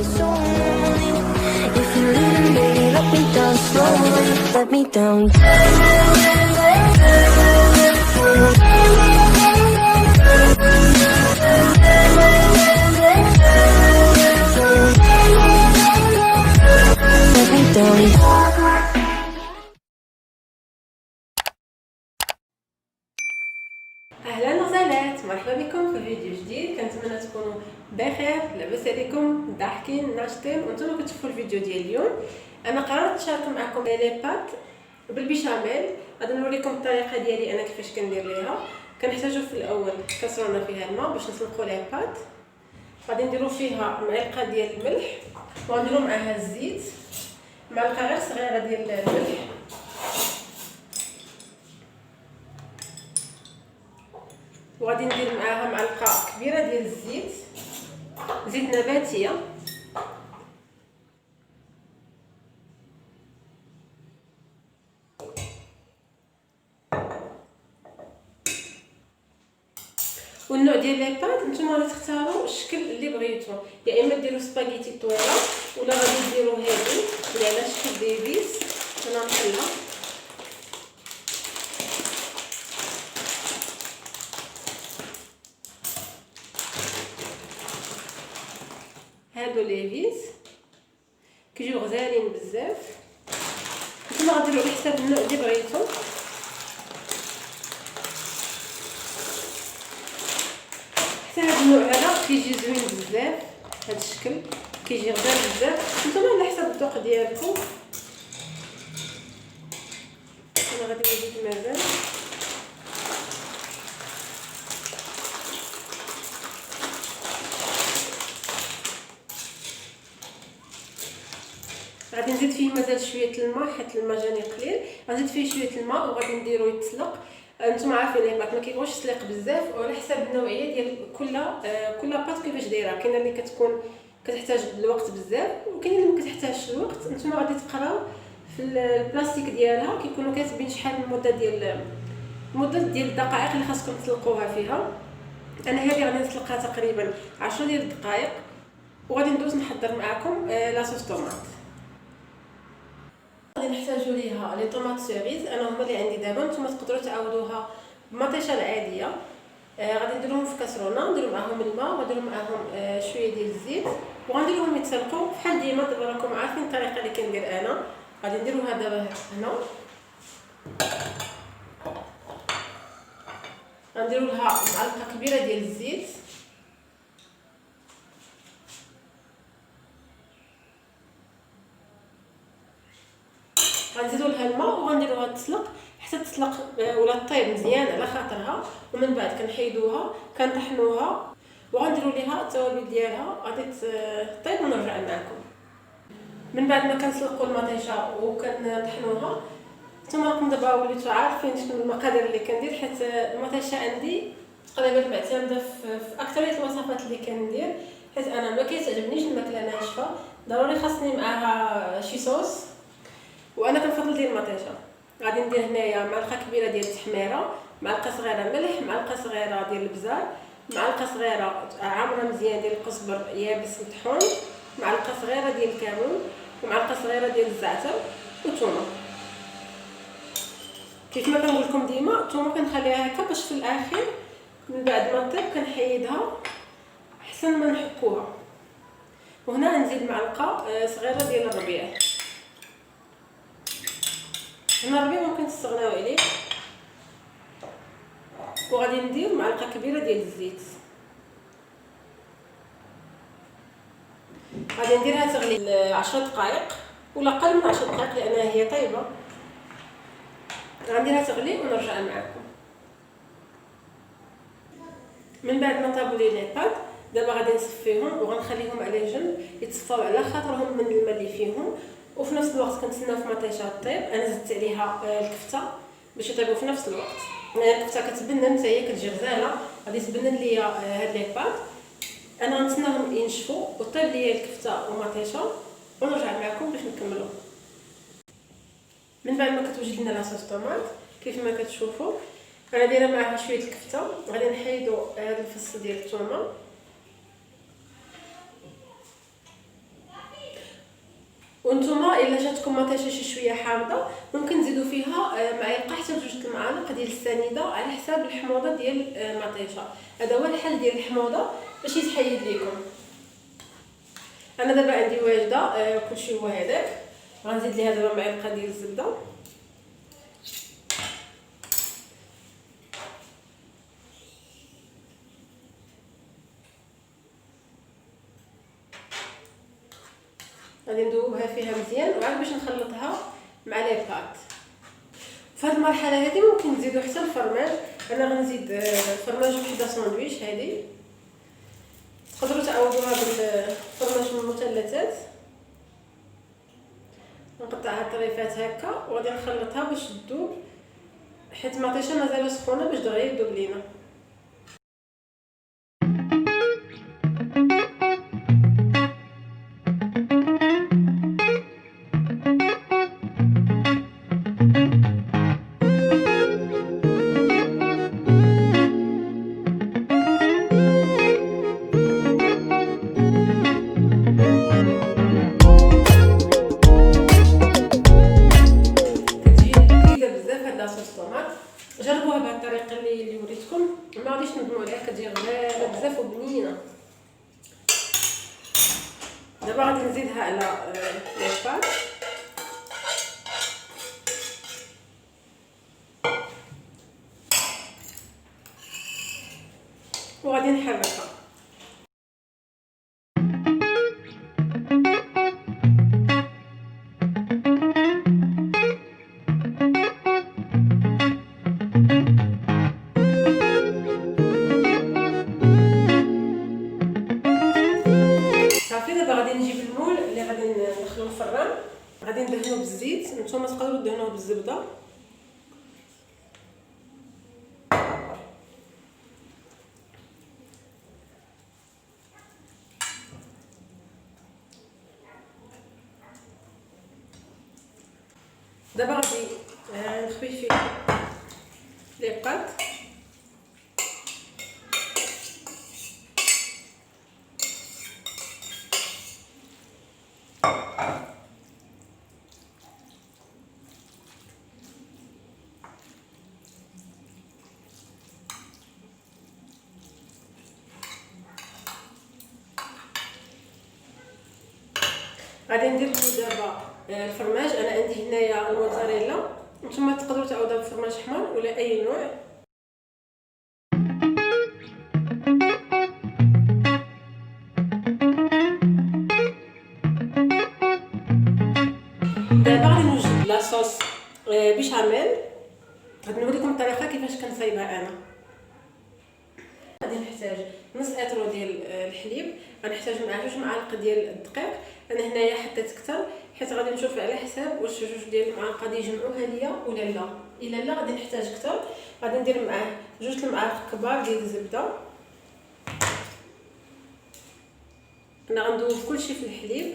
so lonely. If you're leaving, baby, let me down slowly. Let me down. Let me down. اهلا وسهلا، مرحبا بكم في فيديو جديد. كنتمنى تكونوا بخير، لاباس عليكم، ضاحكين ناشطين وانتم كتشوفوا الفيديو ديال اليوم. انا قررت نشارك معكم لي بات بالبيشاميل. غادي نوريكم الطريقه ديالي انا كيفاش كندير ليها. كنحتاجوا في الاول كاسرونه فيها الماء باش نسلقوا لي بات، غادي نديروا فيها معلقه ديال الملح وغنديروا معها الزيت، معلقه غير صغيره ديال الملح، وغادي ندير معاها معلقه كبيره ديال الزيت، زيت نباتيه، والنوع ديال لي بات نتوما غادي تختاروا الشكل اللي بغيتو، يا اما ديروا سباغيتي طويله ولا غادي ديروا هادي اللي على شكل ديفيس. انا نحلها هادو ليفيس كيجيو غزالين بزاف. نتوما غديروا على حساب النوع اللي بغيتو. حتى هاد النوع هذا كيجي زوين بزاف، هاد الشكل كيجي غزال بزاف. نتوما على حساب الذوق ديالكم. انا غادي نزيد مازال غادي نزيد فيه مازال شويه الماء، حيت الماء جاني قليل. غنزيد فيه شويه الماء وغادي نديرو يتسلق. نتوما عارفين لي بات ما كيبغوش يسلق بزاف، وعلى حساب النوعيه ديال كل بات كيفاش دايره. كاينه اللي كتكون كتحتاج الوقت بزاف، وكاينه اللي ما كتحتاجش الوقت. نتوما غادي تقراو في البلاستيك ديالها كيكونوا كاتبين شحال المده ديال الدقائق اللي خاصكم تسلقوها فيها. انا هذه غادي نسلقها تقريبا 10 ديال الدقائق، وغادي ندوز نحضر معكم لاصوص طوماط. غادي نحتاجوا ليها لي طوماط سيريز، انا هما اللي عندي دابا. نتوما تقدروا تعوضوها بمطيشه العاديه. غادي نديرهم في كاسرونه، نديروا معاهم الماء ونديروا معاهم شويه ديال الزيت وغنديروهم يتسلقوا بحال ديما. دابا راكم عارفين الطريقه اللي كندير انا. غادي نديروها دابا هنا، غنديروا لها معلقه كبيره ديال الزيت، غنزيدوا لها الماء وغنديروها تسلق حتى تسلق ولا طيب مزيان على خاطرها. ومن بعد كنحيدوها كنطحنوها وغنديروا ليها التوابل ديالها، غادي طيب ونرجع معكم. من بعد ما كنسلقوا المطيشه وكنطحنوها، نتوما راكم دابا وليتو عارفين شنو المقادير اللي كندير، حيت المطيشه عندي تقريبا معتمده في اكثريه الوصفات اللي كندير. حيت انا ما كيتعجبنيش الماكله ناشفه، ضروري خاصني معاها شي صوص، وانا كنفضل ديال المطيشه. غادي ندير هنايا معلقه كبيره ديال التحميره، معلقه صغيره ملح، معلقه صغيره ديال البزار، معلقه صغيره عامره مزيان ديال القزبر يابس مطحون، معلقه صغيره ديال الكمون، ومعلقه صغيره ديال الزعتر وثومه. كيف ما كنقول لكم ديما الثومه كنخليها هكا باش في الاخير من بعد ما طيب كنحيدها احسن ما نحكوها. وهنا نزيد معلقه صغيره ديال الربيع. هنا الربيع ممكن تستغناو عليه. وغادي ندير معلقه كبيره ديال الزيت، غادي نديرها تغلي 10 دقائق ولا اقل من 10 دقائق لانها هي طيبه. غنديرها تغلي ونرجع معكم. من بعد ما طابوا لي بات دابا غادي نصفيهم وغنخليهم على جنب يتصفاو على خاطرهم من الماء اللي فيهم. وفي نفس الوقت كنتسناو في مطيشه طيب. انا زدت عليها الكفته باش يطيبوا في نفس الوقت. الكفته كتبنن حتى هي كتجي غزاله، غادي تبنن ليا هاد لي بات. انا غنتسناهم ينشفوا وطيب ليا الكفته ومطيشه ونرجع معكم باش نكملوا. من بعد ما كتوجد لنا لاصوص طوماط كيف ما كتشوفوا، انا دايره معها شويه الكفته. غادي نحيدوا هذا الفص ديال الثومه وانتم الا جاتكم مطيشه شي شويه حامضه ممكن تزيدوا فيها معلقه حتى ل2 المعالق ديال السنيده على حساب الحموضه ديال المطيشه. هذا هو الحل ديال الحموضه باش يتحيد لكم. انا دابا عندي واجده كلشي هو هذاك. غنزيد ليها دابا معلقه ديال الزبده، غادي ندوبها فيها مزيان وعاد باش نخلطها مع لي بات. في هذه المرحله هذه ممكن تزيدوا حتى الفرماج. انا غنزيد فرماج وحده ساندويتش. هذه تقدروا تعوضوها بالفرماج من المثلثات. نقطعها طريفات هكا وغادي نخلطها باش تذوب، حيت المطيشه مازال سخونه باش دغيا تذوب لينا. جربوها بهذه الطريقه اللي وريتكم، ما غاديش ندموا عليها، كتجي غزاله بزاف وبنينه. دابا غادي نزيدها على لي بات وغادي نحركها. دابا غادي نجيب المول اللي غادي ندخلو الفران. غادي ندهنوه بالزيت، نتوما تقدروا دهنوه بالزبده. دابا غادي نخوي فيه لي بات. غادي ندير دابا الفرماج. انا عندي هنايا الموتزاريلا، نتوما تقدروا تعوضوها بفرماج حمر ولا اي نوع. دابا غادي نوجد لاصوص بيشاميل. غادي نوريكم الطريقه كيفاش كنصايبها انا. غادي نحتاج نص اترو ديال الحليب، غنحتاج معاه 2 معالق ديال الدقيق. انا هنايا حطيت كثر حيت غادي نشوف على حساب واش 2 ديال المعالق غادي يجمعوها ليا ولا لا. الا لا غادي نحتاج كثر. غادي ندير معاه 2 المعالق كبار ديال الزبده. انا غندوب كلشي في الحليب.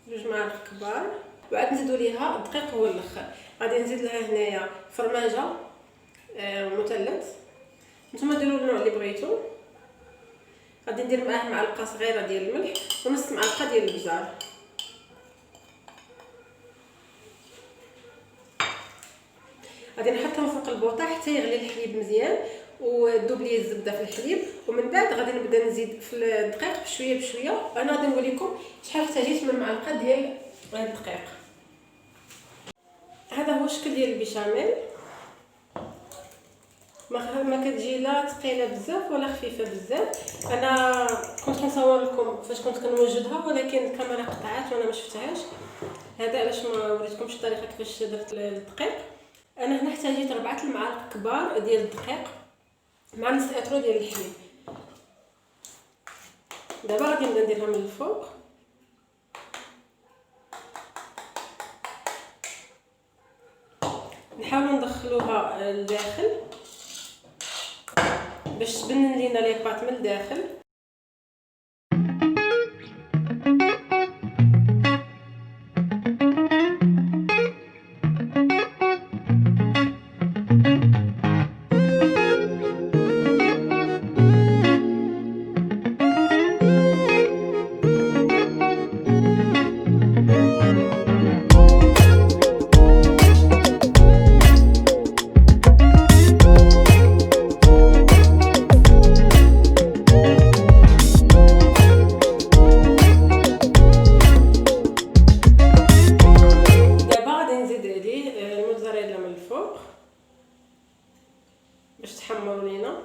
جوج معالق كبار وعاد نزيدوا ليها الدقيق هو الاخر. غادي نزيد لها هنايا فرماجه مثلث، نتوما ديروا النوع اللي بغيتو. غادي ندير معاه معلقه صغيره ديال الملح ونص معلقه ديال البزار. غادي نحطهم فوق البوطه حتى يغلي الحليب مزيان وتذوب لي الزبده في الحليب، ومن بعد غادي نبدا نزيد في الدقيق بشويه بشويه. انا غادي نقول لكم شحال احتاجيت من معلقه ديال الدقيق. هذا هو الشكل ديال البيشاميل. ما كتجي لا ثقيله بزاف ولا خفيفه بزاف. انا كنت كنصور لكم فاش كنت كنوجدها ولكن الكاميرا قطعات وانا ما شفتهاش. هذا علاش ما وريتكمش الطريقه كيفاش درت الدقيق. انا هنا احتاجيت 4 المعالق كبار ديال الدقيق مع نص اترو ديال الحليب. دابا غادي نبدا نديرها من الفوق. نحاولوا ندخلوها لداخل باش تبنن لينا لي بات من الداخل. باش تحمروا لينا.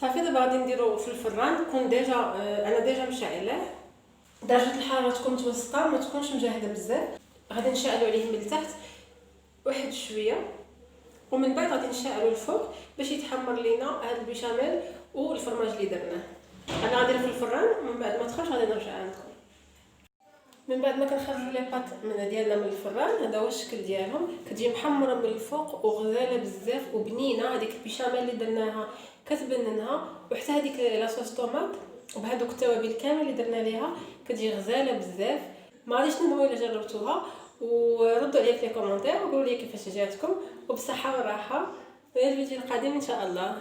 صافي دابا غادي نديرو في الفران. تكون ديجا انا ديجا مشعله، درجه الحراره تكون متوسطه ما تكونش مجهده بزاف. غادي نشعلو عليه من التحت واحد شويه، ومن بعد غادي نشعلو الفوق باش يتحمر لينا هذا البيشاميل والفرماج اللي درناه. انا غادي في الفران، من بعد ما تخرج غادي نرجع عندكم. من بعد ما كنخرجوا لي بات من ديالنا من الفران، هذا هو الشكل ديالهم. كتجي محمره من الفوق وغزاله بزاف وبنينه. هذيك البيشاميل اللي درناها كتبننها، وحتى هذيك لاصوص طوماط وبهذوك التوابل كامل اللي درنا ليها كتجي غزاله بزاف. ما غاديش ندموا الا جربتوها، وردوا عليا في لي كومونتير وقولوا لي كيفاش جاتكم، وبصحه وراحه. الى الفيديو القادم ان شاء الله.